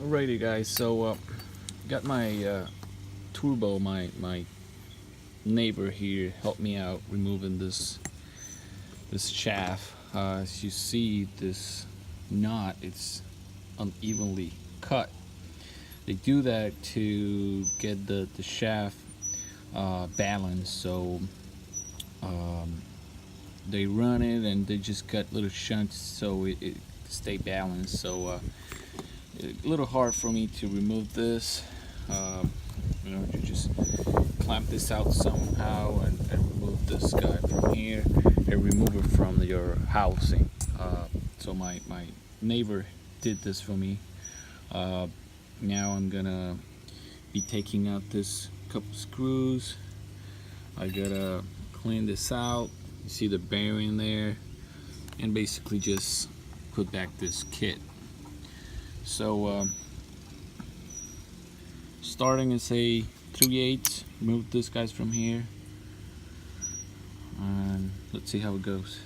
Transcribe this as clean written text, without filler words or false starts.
Alrighty guys, so got my turbo, my neighbor here helped me out removing this shaft. As you see, this knot, it's unevenly cut. They do that to get the shaft balanced, so they run it and they just cut little shunts so it stay balanced. So a little hard for me to remove this. You just clamp this out somehow and remove this guy from here and remove it from your housing. So my neighbor did this for me. Now I'm gonna be taking out this couple screws. I gotta clean this out. You see the bearing there, and basically just put back this kit. So starting at say 3/8, remove this guys from here, and let's see how it goes.